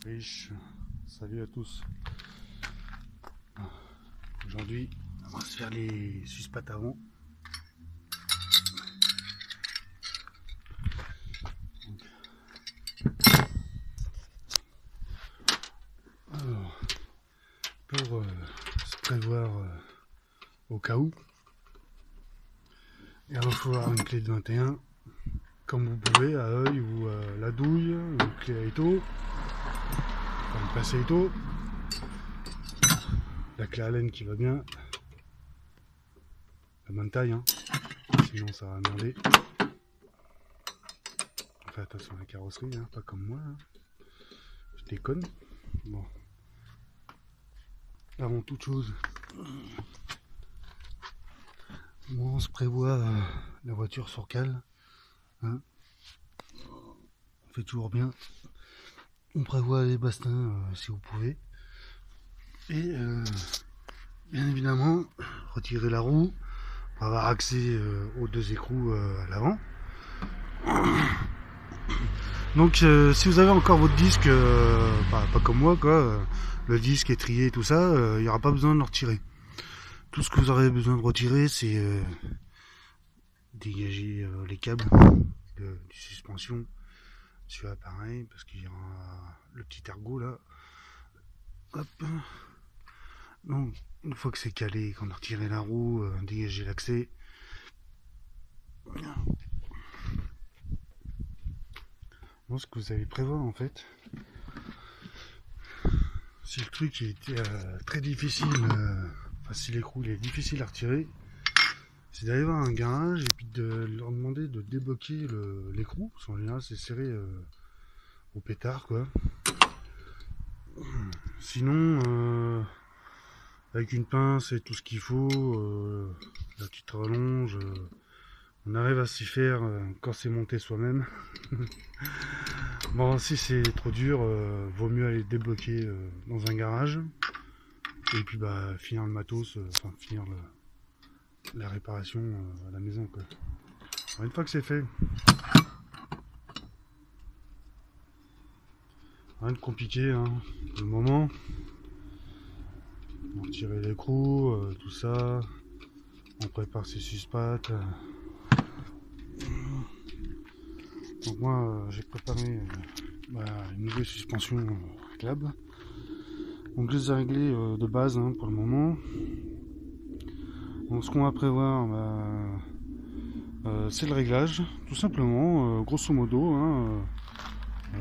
Riche, salut à tous. Aujourd'hui, on va se faire les suspats avant. Alors, pour se prévoir au cas où, il va falloir une clé de 21, comme vous pouvez, à œil ou la douille, une clé à étau, enfin une pince à étau, la clé à laine qui va bien, la bonne taille, hein, sinon ça va merder. Enfin attention à la carrosserie, hein, pas comme moi, hein. Je déconne. Bon. Avant toute chose, on se prévoit la voiture sur cale, hein. On fait toujours bien. On prévoit les bastins si vous pouvez. Et bien évidemment, retirer la roue pour avoir accès aux deux écrous à l'avant. Donc si vous avez encore votre disque, pas comme moi quoi, le disque est trié et tout ça, il n'y aura pas besoin de le retirer. Tout ce que vous aurez besoin de retirer, c'est dégager les câbles de suspension sur l'appareil, parce qu'il y aura le petit ergot là. Hop. Donc une fois que c'est calé, qu'on a retiré la roue, dégager l'accès. Bon, ce que vous allez prévoir en fait, si le truc est très difficile, enfin si l'écrou est difficile à retirer, c'est d'aller voir un garage et puis de leur demander de débloquer l'écrou, parce qu'en général c'est serré au pétard quoi. Sinon, avec une pince et tout ce qu'il faut, la petite rallonge, on arrive à s'y faire quand c'est monté soi-même. Bon, si c'est trop dur, vaut mieux aller débloquer dans un garage et puis bah finir le matos, enfin finir la réparation à la maison quoi. Alors, une fois que c'est fait, rien de compliqué hein, pour le moment. On retire l'écrou, tout ça, on prépare ses suspattes. Donc moi j'ai préparé une nouvelle suspension réglable. Donc je les ai réglées de base hein, pour le moment. Donc ce qu'on va prévoir, c'est le réglage, tout simplement, grosso modo. Hein,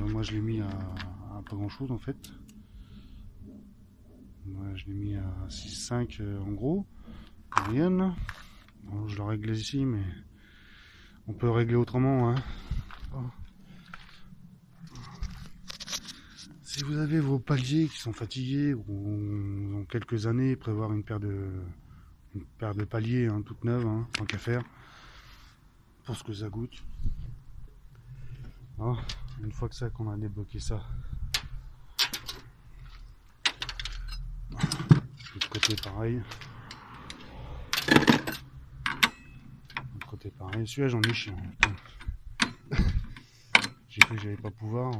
moi je l'ai mis à pas grand chose en fait. Moi je l'ai mis à 6,5 en gros, moyenne. Bon, je le règle ici, mais on peut régler autrement. Hein. Si vous avez vos paliers qui sont fatigués ou dans quelques années, prévoir une paire de paliers hein, toute neuve, hein, tant qu'à faire, pour ce que ça goûte. Alors, une fois que ça qu'on a débloqué ça, de l'autre côté pareil. De l'autre côté pareil. Celui-là j'en ai chiant. J'ai cru que j'allais pas pouvoir.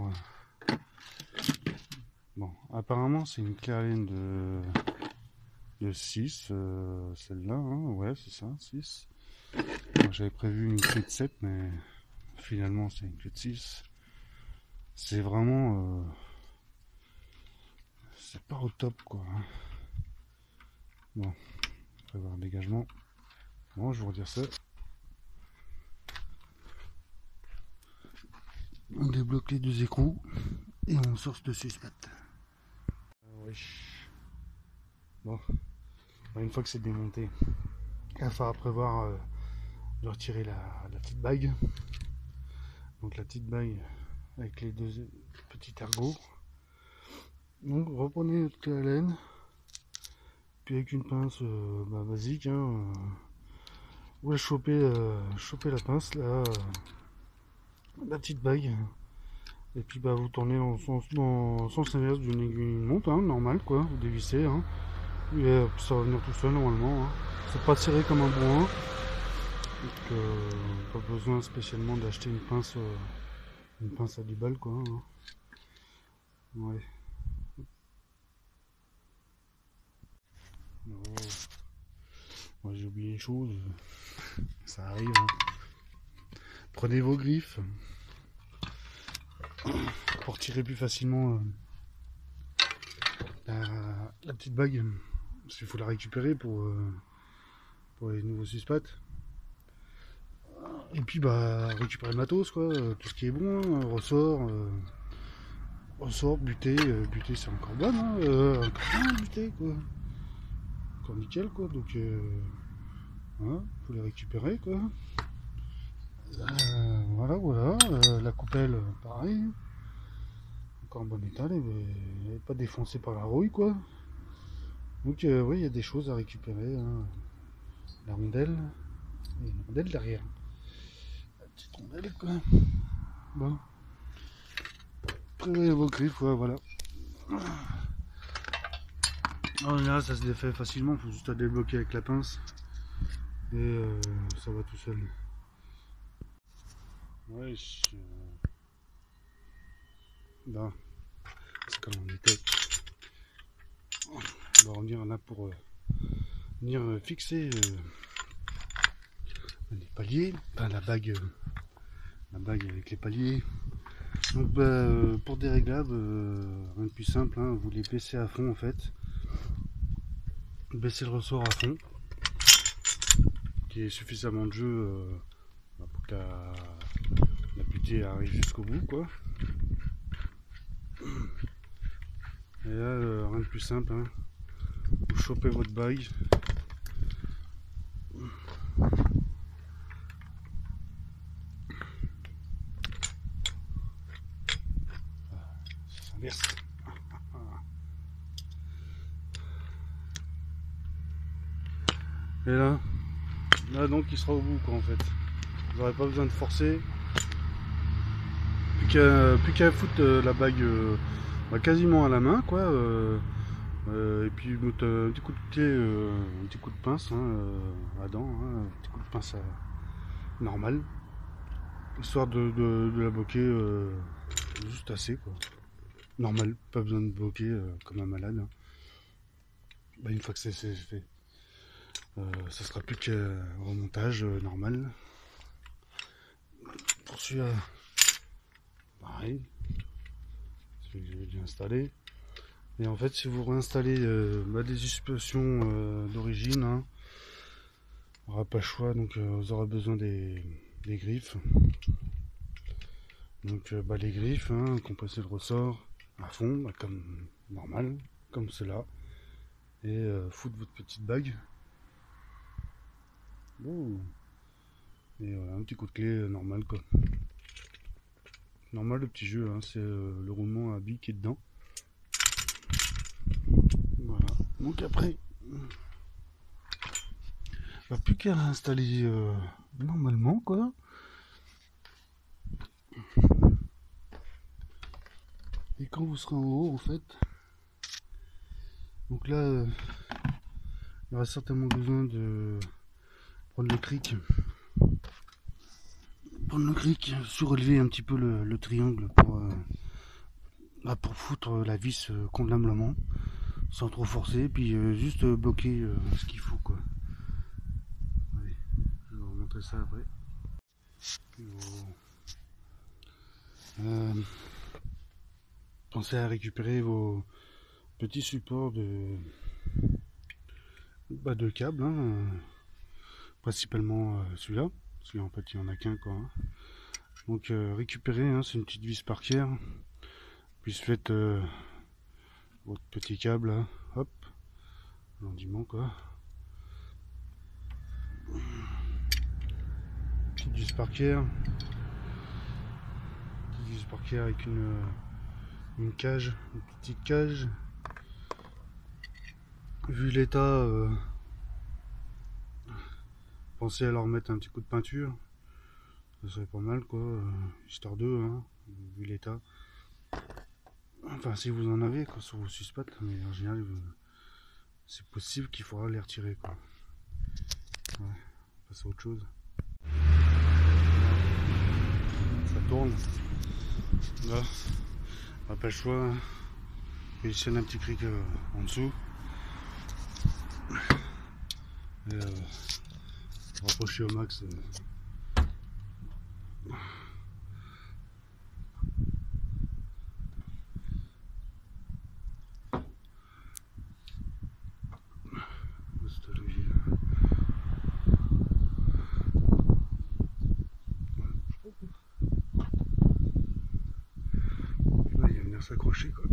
Bon, apparemment c'est une clé à laine de 6, celle-là, hein, ouais c'est ça, 6. J'avais prévu une clé de 7, mais finalement c'est une clé de 6. C'est vraiment... c'est pas au top quoi. Bon, on va prévoir un dégagement. Bon, je vais vous redire ça. On débloque les deux écrous et on sort ce suspat. Oui. Bon, une fois que c'est démonté, il va falloir prévoir de retirer la petite bague. Donc la petite bague avec les deux petits ergots. Donc reprenez votre clé à laine, puis avec une pince basique, hein, vous chopez la pince là, la petite bague. Et puis vous tournez dans le sens inverse d'une aiguille monte, hein, normal quoi, vous dévissez, hein, et ça va venir tout seul normalement. Hein. C'est pas serré comme un bourrin, donc pas besoin spécialement d'acheter une pince à 10 balles quoi. Hein. Ouais. Oh. Moi j'ai oublié une chose, ça arrive. Hein. Prenez vos griffes pour tirer plus facilement la petite bague. Parce qu'il faut la récupérer pour les nouveaux suspats. Et puis bah récupérer le matos quoi, tout ce qui est bon, hein, ressort, buté, buté c'est encore bon, hein, encore bien buté quoi. Encore nickel quoi, donc voilà, faut les récupérer quoi. Voilà, la coupelle pareil. Encore en bon état, elle n'est pas défoncée par la rouille quoi. Donc oui, il y a des choses à récupérer, hein. La rondelle, et une rondelle derrière. La petite rondelle quoi. Bon. Prévoyez vos griffes, ouais, voilà. En général ça se défait facilement, il faut juste la débloquer avec la pince. Et ça va tout seul. Ouais, ben, c'est comme on était. On va revenir là pour venir fixer les paliers, enfin la bague avec les paliers. Donc bah, pour des réglables, rien de plus simple, hein, vous les baissez à fond en fait. Baissez le ressort à fond, qui est suffisamment de jeu pour que la butée arrive jusqu'au bout quoi. Et là, rien de plus simple, hein. Vous chopez votre bague. Ça s'inverse. Et là donc il sera au bout quoi en fait. Vous n'aurez pas besoin de forcer. Plus qu'à foutre la bague quasiment à la main quoi. Et puis mettre un petit coup de clé, un petit coup de pince à dents, hein, un petit coup de pince normal. Histoire de la bloquer juste assez quoi. Normal, pas besoin de bloquer comme un malade. Hein. Bah, une fois que c'est fait, ça sera plus qu'un remontage normal. Pour celui-là, pareil, celui que j'ai déjà installé. Et en fait, si vous réinstallez des suspensions d'origine, hein, on n'aura pas le choix, donc vous aurez besoin des griffes. Donc les griffes, hein, compresser le ressort à fond, comme normal, comme cela, et foutre votre petite bague. Bon. Et voilà, un petit coup de clé normal quoi. Normal le petit jeu, hein, c'est le roulement à billes qui est dedans. Voilà. Donc après, il n'y a plus qu'à l'installer normalement quoi. Et quand vous serez en haut en fait, donc là il y aura certainement besoin de prendre le cric. Surélever un petit peu le triangle pour foutre la vis convenablement, sans trop forcer, puis juste bloquer ce qu'il faut quoi. Allez, je vais vous montrer ça après. Pensez à récupérer vos petits supports de câbles, hein, principalement celui-là, parce qu'en fait il n'y en a qu'un quoi. Hein. Donc récupérez, hein, c'est une petite vis parquière, puis faites votre petit câble, hein, hop, gentiment quoi. Petite vis parquière avec une cage, une petite cage. Vu l'état, pensez à leur mettre un petit coup de peinture, ça serait pas mal quoi, histoire d'eux, hein, vu l'état. Enfin si vous en avez quoi sur vos suspats, mais en général c'est possible qu'il faudra les retirer quoi. Ouais, on passe à autre chose. Ça tourne. Là, on n'a pas le choix. positionne un petit cric en dessous. Et rapprocher au max. Là, il va venir s'accrocher quoi.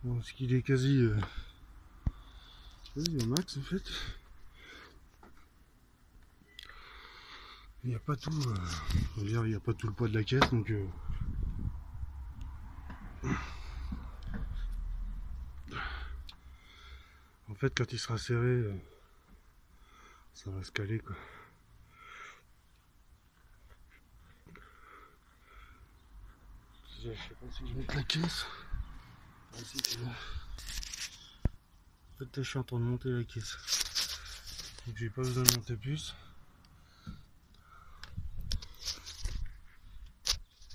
Bon, ce qu'il est quasi au max en fait. Il n'y a pas tout, je veux dire, il n'y a pas tout le poids de la caisse donc en fait quand il sera serré ça va se caler quoi. Je sais pas si je vais mettre la caisse. En fait je suis en train de monter la caisse. Donc j'ai pas besoin de monter plus.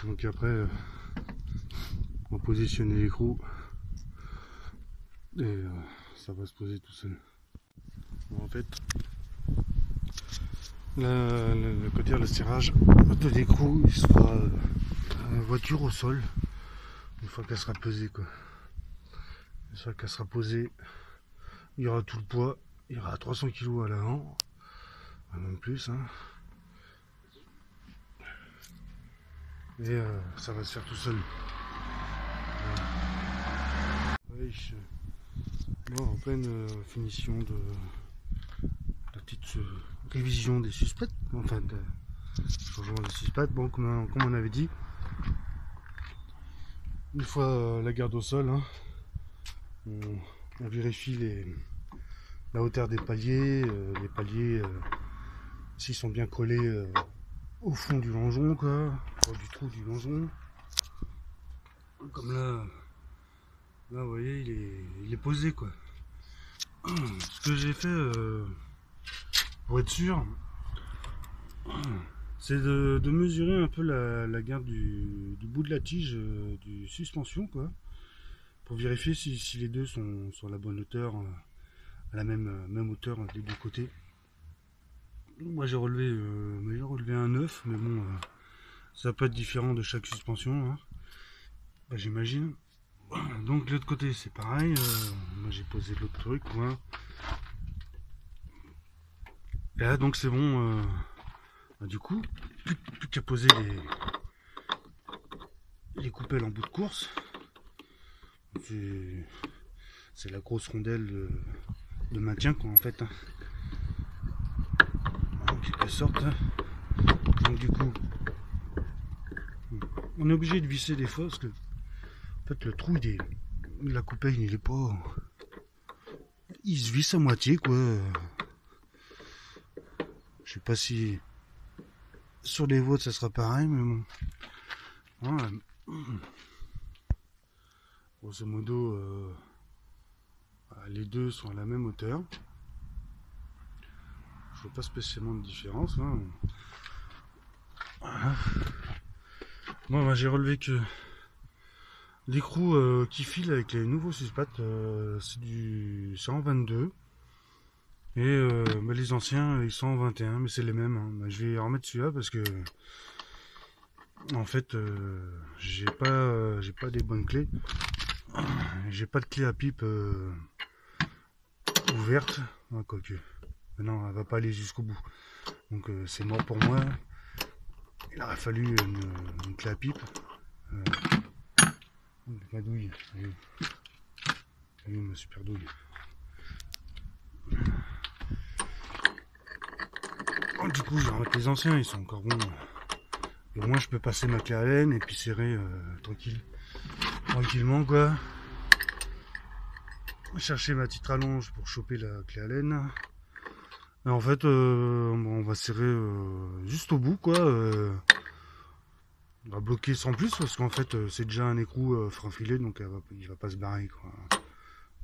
Donc après on va positionner l'écrou et ça va se poser tout seul. Bon, en fait le serrage de l'écrou il sera voiture au sol une fois qu'elle sera pesée quoi. Une fois qu'elle sera posée, il y aura tout le poids, il y aura 300 kg à l'avant, même plus hein. Et ça va se faire tout seul. Oui, bon, en pleine finition de la petite révision des suspects, enfin de changement des suspects. Bon, comme on avait dit, une fois la garde au sol, hein, on vérifie la hauteur des paliers, les paliers s'ils sont bien collés au fond du longeon, quoi, du trou du longeon. Comme là, vous voyez, il est posé, quoi. Ce que j'ai fait pour être sûr, c'est de mesurer un peu la garde du bout de la tige du suspension, quoi, pour vérifier si les deux sont sur la bonne hauteur, à la même hauteur des deux côtés. Moi j'ai relevé un 9, mais bon, ça peut être différent de chaque suspension, hein. Bah, j'imagine. Donc de l'autre côté c'est pareil, moi j'ai posé l'autre truc, quoi. Et là donc c'est bon, bah, du coup, plus qu'à poser les coupelles en bout de course. C'est la grosse rondelle de maintien, quoi, en fait, hein. En quelque sorte. Donc du coup, on est obligé de visser des fois parce que en fait le trou la coupelle il est pas, il se visse à moitié, quoi. Je sais pas si sur les vôtres ça sera pareil, mais bon. Voilà. Grosso modo, les deux sont à la même hauteur. Je vois pas spécialement de différence, hein. Voilà. Moi j'ai relevé que l'écrou qui file avec les nouveaux suspats, c'est en 22. Et bah, les anciens ils sont en 21, mais c'est les mêmes, hein. Bah, je vais remettre celui-là parce que en fait j'ai pas des bonnes clés. J'ai pas de clé à pipe ouverte, hein, quoique. Mais non, elle va pas aller jusqu'au bout. Donc c'est mort pour moi. Il aurait fallu une clé à pipe. Ma douille. Allez, ma super douille. Oh, du coup, je vais remettre les anciens, ils sont encore bons. Et au moins, je peux passer ma clé à laine et puis serrer tranquillement, quoi. Chercher ma petite rallonge pour choper la clé à laine. Et en fait, on va serrer juste au bout, quoi. On va bloquer sans plus parce qu'en fait, c'est déjà un écrou fin filé, donc il va pas se barrer, quoi.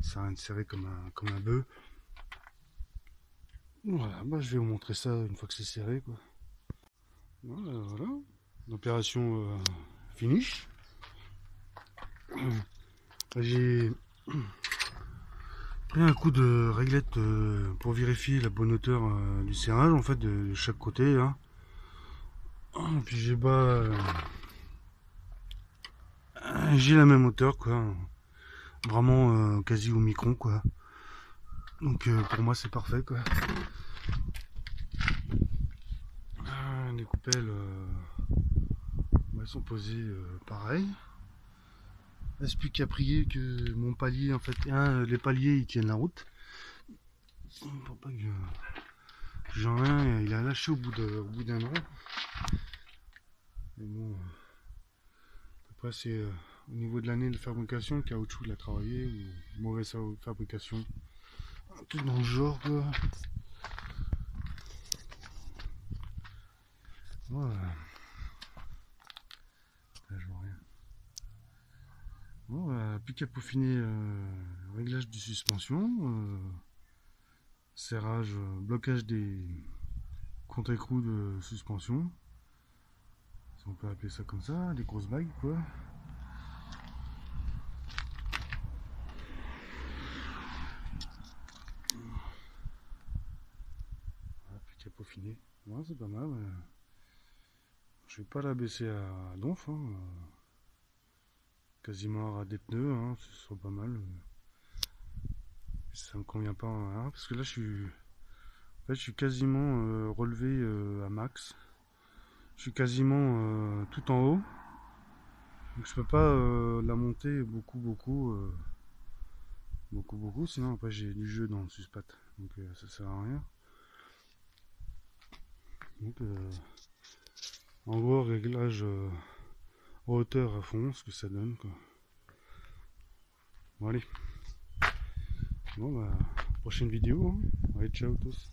Ça sert à rien de serrer comme un bœuf. Voilà, bah, je vais vous montrer ça une fois que c'est serré, quoi. Voilà, l'opération finish. J'ai pris un coup de réglette pour vérifier la bonne hauteur du serrage, en fait, de chaque côté, là. Et puis j'ai la même hauteur, quoi. Vraiment quasi au micron, quoi. Donc pour moi c'est parfait, quoi. Les coupelles elles sont posées pareil. Il reste plus qu'à prier que mon palier, en fait, les paliers ils tiennent la route. Pour pas que j'en ai un, il a lâché au bout d'un an. Mais bon, après c'est au niveau de l'année de fabrication, le caoutchouc il a travaillé, ou mauvaise fabrication. Un truc dans le genre, quoi. Voilà. Là, je vois rien. Bon, plus qu'à peaufiner le réglage de suspension, serrage, blocage des contre-écrous de suspension, si on peut appeler ça comme ça, des grosses bagues, quoi. Voilà, plus qu'à peaufiner. Ouais, c'est pas mal. Je vais pas la baisser à donf, hein. Quasiment à des pneus, hein, ce sera pas mal. Ça me convient pas, hein, parce que là je suis quasiment relevé à max. Je suis quasiment tout en haut, donc je peux pas la monter beaucoup, sinon après j'ai du jeu dans le suspat, donc ça sert à rien. Donc en gros réglage hauteur à fond, ce que ça donne, quoi. Bon allez, bon bah prochaine vidéo, hein. Allez, ciao tous.